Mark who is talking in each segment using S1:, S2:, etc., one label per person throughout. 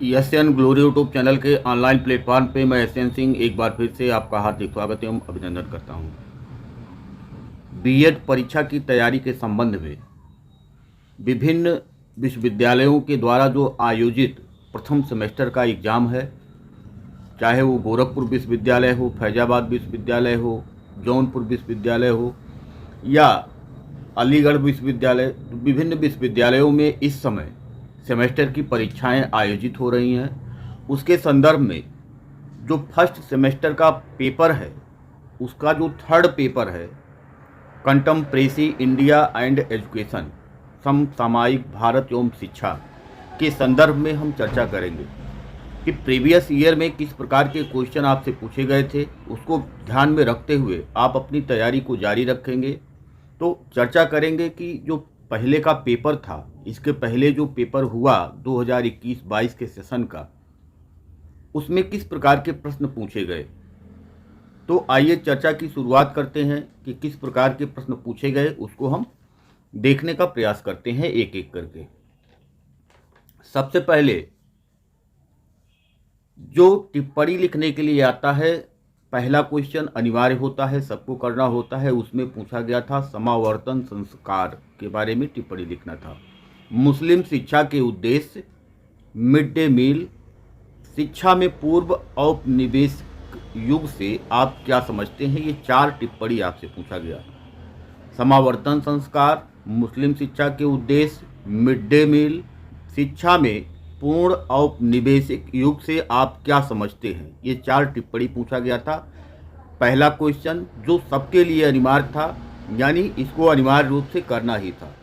S1: SN glory YouTube channel के online platform पे मैं एसएन सिंह एक बार फिर से आपका हार्दिक स्वागत एवं अभिनंदन करता हूं। बीएड परीक्षा की तैयारी के संबंध में विभिन्न विश्वविद्यालयों के द्वारा जो आयोजित प्रथम सेमेस्टर का एग्ज़ाम है, चाहे वो गोरखपुर विश्वविद्यालय हो, फैजाबाद विश्वविद्यालय हो, जौनपुर विश्वविद्यालय हो या अलीगढ़ विश्वविद्यालय, विभिन्न विश्वविद्यालयों में इस समय सेमेस्टर की परीक्षाएं आयोजित हो रही हैं। उसके संदर्भ में जो फर्स्ट सेमेस्टर का पेपर है, उसका जो थर्ड पेपर है, कंटेम्परेरी इंडिया एंड एजुकेशन, समसामयिक भारत एवं शिक्षा के संदर्भ में हम चर्चा करेंगे कि प्रीवियस ईयर में किस प्रकार के क्वेश्चन आपसे पूछे गए थे। उसको ध्यान में रखते हुए आप अपनी तैयारी को जारी रखेंगे। तो चर्चा करेंगे कि जो पहले का पेपर था, इसके पहले जो पेपर हुआ 2021-22 के सेशन का, उसमें किस प्रकार के प्रश्न पूछे गए। तो आइए चर्चा की शुरुआत करते हैं कि किस प्रकार के प्रश्न पूछे गए, उसको हम देखने का प्रयास करते हैं एक एक करके। सबसे पहले जो टिप्पणी लिखने के लिए आता है, पहला क्वेश्चन अनिवार्य होता है, सबको करना होता है। उसमें पूछा गया था समावर्तन संस्कार के बारे में टिप्पणी लिखना था। मुस्लिम शिक्षा के उद्देश्य, मिड डे मील, शिक्षा में पूर्व औपनिवेशिक युग से आप क्या समझते हैं, ये 4 टिप्पणी आपसे पूछा गया। समावर्तन संस्कार, मुस्लिम शिक्षा के उद्देश्य, मिड डे मील, शिक्षा में पूर्ण औपनिवेशिक युग से आप क्या समझते हैं, ये 4 टिप्पणी पूछा गया था। पहला क्वेश्चन जो सबके लिए अनिवार्य था, यानी इसको अनिवार्य रूप से करना ही था।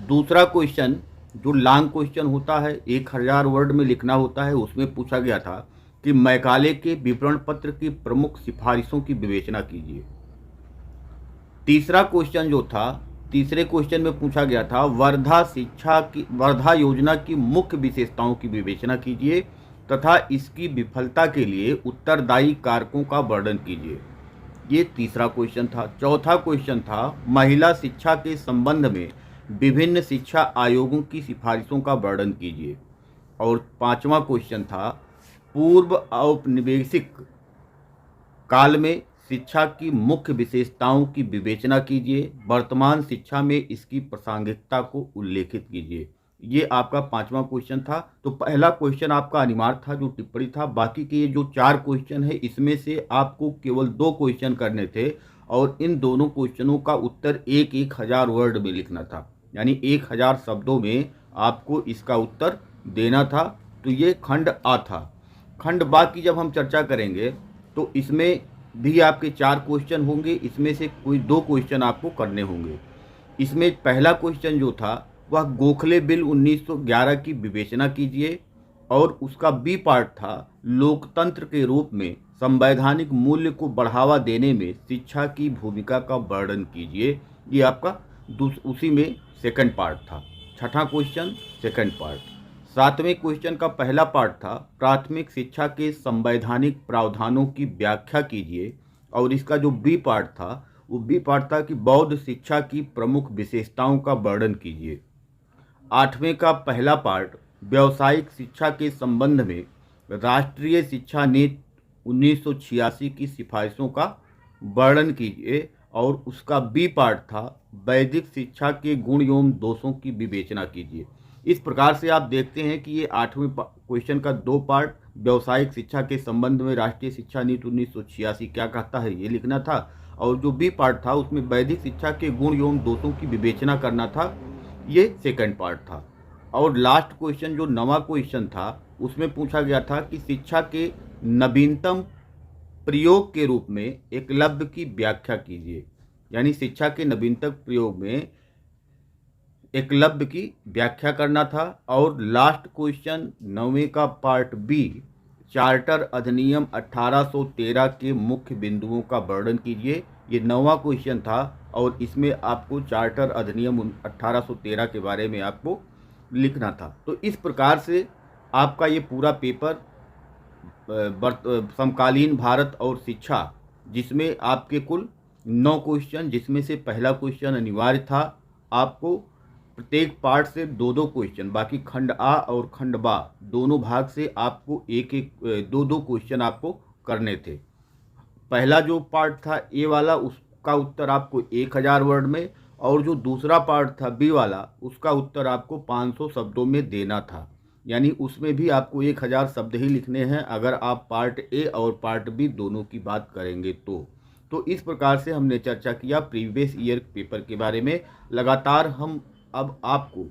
S1: दूसरा क्वेश्चन जो लॉन्ग क्वेश्चन होता है, 1000 वर्ड में लिखना होता है, उसमें पूछा गया था कि मैकाले के विवरण पत्र की प्रमुख सिफारिशों की विवेचना कीजिए। तीसरा क्वेश्चन जो था, तीसरे क्वेश्चन में पूछा गया था वर्धा योजना की मुख्य विशेषताओं की विवेचना कीजिए तथा इसकी विफलता के लिए उत्तरदायी कारकों का वर्णन कीजिए। ये तीसरा क्वेश्चन था। चौथा क्वेश्चन था महिला शिक्षा के संबंध में विभिन्न शिक्षा आयोगों की सिफारिशों का वर्णन कीजिए। और पांचवा क्वेश्चन था पूर्व औपनिवेशिक काल में शिक्षा की मुख्य विशेषताओं की विवेचना कीजिए, वर्तमान शिक्षा में इसकी प्रासंगिकता को उल्लेखित कीजिए। ये आपका पांचवा क्वेश्चन था। तो पहला क्वेश्चन आपका अनिवार्य था, जो टिप्पणी था। बाकी के ये जो 4 क्वेश्चन है, इसमें से आपको केवल 2 क्वेश्चन करने थे और इन दोनों क्वेश्चनों का उत्तर 1000 वर्ड में लिखना था, यानी 1000 शब्दों में आपको इसका उत्तर देना था। तो ये खंड आ था। खंड बा की जब हम चर्चा करेंगे तो इसमें भी आपके 4 क्वेश्चन होंगे। इसमें से कोई 2 क्वेश्चन आपको करने होंगे। इसमें पहला क्वेश्चन जो था वह गोखले बिल 1911 की विवेचना कीजिए, और उसका बी पार्ट था लोकतंत्र के रूप में संवैधानिक मूल्य को बढ़ावा देने में शिक्षा की भूमिका का वर्णन कीजिए। ये आपका उसी में सेकंड पार्ट था। छठा क्वेश्चन सेकंड पार्ट। 7वें क्वेश्चन का पहला पार्ट था प्राथमिक शिक्षा के संवैधानिक प्रावधानों की व्याख्या कीजिए, और इसका जो बी पार्ट था वो बी पार्ट था कि बौद्ध शिक्षा की प्रमुख विशेषताओं का वर्णन कीजिए। 8वें का पहला पार्ट व्यावसायिक शिक्षा के संबंध में राष्ट्रीय शिक्षा नीति 1986 की सिफारिशों का वर्णन कीजिए, और उसका बी पार्ट था वैदिक शिक्षा के गुण एवं दोषों की विवेचना कीजिए। इस प्रकार से आप देखते हैं कि ये 8वें क्वेश्चन का 2 पार्ट व्यावसायिक शिक्षा के संबंध में राष्ट्रीय शिक्षा नीति 1986 क्या कहता है, ये लिखना था, और जो बी पार्ट था उसमें वैदिक शिक्षा के गुण एवं दोषों की विवेचना करना था। ये सेकंड पार्ट था। और लास्ट क्वेश्चन जो 9वां क्वेश्चन था, उसमें पूछा गया था कि शिक्षा के नवीनतम प्रयोग के रूप में एकलव्य की व्याख्या कीजिए, यानी शिक्षा के नवीनतम प्रयोग में एकलव्य की व्याख्या करना था। और लास्ट क्वेश्चन 9वें का पार्ट बी चार्टर अधिनियम 1813 के मुख्य बिंदुओं का वर्णन कीजिए। ये 9वां क्वेश्चन था, और इसमें आपको चार्टर अधिनियम 1813 के बारे में आपको लिखना था। तो इस प्रकार से आपका ये पूरा पेपर समकालीन भारत और शिक्षा, जिसमें आपके कुल 9 क्वेश्चन, जिसमें से पहला क्वेश्चन अनिवार्य था, आपको प्रत्येक पार्ट से दो दो क्वेश्चन, बाकी खंड आ और खंड बा दोनों भाग से आपको एक एक दो दो क्वेश्चन आपको करने थे। पहला जो पार्ट था ए वाला, उसका उत्तर आपको 1000 वर्ड में, और जो दूसरा पार्ट था बी वाला, उसका उत्तर आपको 500 शब्दों में देना था। यानी उसमें भी आपको 1000 शब्द ही लिखने हैं अगर आप पार्ट ए और पार्ट बी दोनों की बात करेंगे तो इस प्रकार से हमने चर्चा किया प्रीवियस ईयर पेपर के बारे में। लगातार हम अब आपको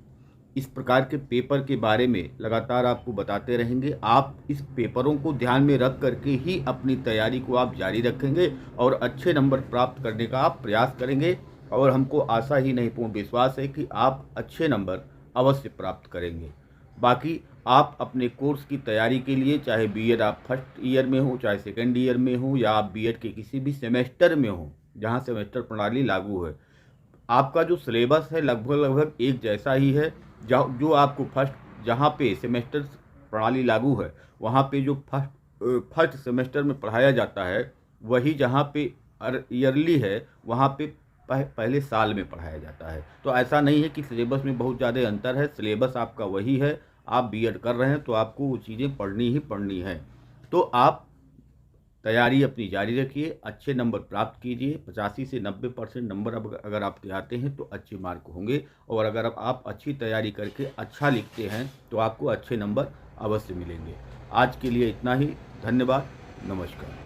S1: इस प्रकार के पेपर के बारे में लगातार आपको बताते रहेंगे। आप इस पेपरों को ध्यान में रख करके ही अपनी तैयारी को आप जारी रखेंगे और अच्छे नंबर प्राप्त करने का आप प्रयास करेंगे, और हमको आशा ही नहीं पूर्ण विश्वास है कि आप अच्छे नंबर अवश्य प्राप्त करेंगे। बाकी आप अपने कोर्स की तैयारी के लिए, चाहे बीएड आप फर्स्ट ईयर में हो, चाहे सेकेंड ईयर में हो, या आप बीएड के किसी भी सेमेस्टर में हो जहाँ सेमेस्टर प्रणाली लागू है, आपका जो सिलेबस है लगभग एक जैसा ही है। जो आपको फर्स्ट जहाँ पे सेमेस्टर प्रणाली लागू है वहाँ पे जो फर्स्ट सेमेस्टर में पढ़ाया जाता है, वही जहाँ पे ईयरली है वहाँ पे पहले साल में पढ़ाया जाता है। तो ऐसा नहीं है कि सिलेबस में बहुत ज़्यादा अंतर है, सिलेबस आपका वही है। आप बीएड कर रहे हैं तो आपको वो चीज़ें पढ़नी ही पढ़नी है। तो आप तैयारी अपनी जारी रखिए, अच्छे नंबर प्राप्त कीजिए। 85 से 90% नंबर अगर आपके आते हैं तो अच्छे मार्क होंगे, और अगर आप अच्छी तैयारी करके अच्छा लिखते हैं तो आपको अच्छे नंबर अवश्य मिलेंगे। आज के लिए इतना ही। धन्यवाद। नमस्कार।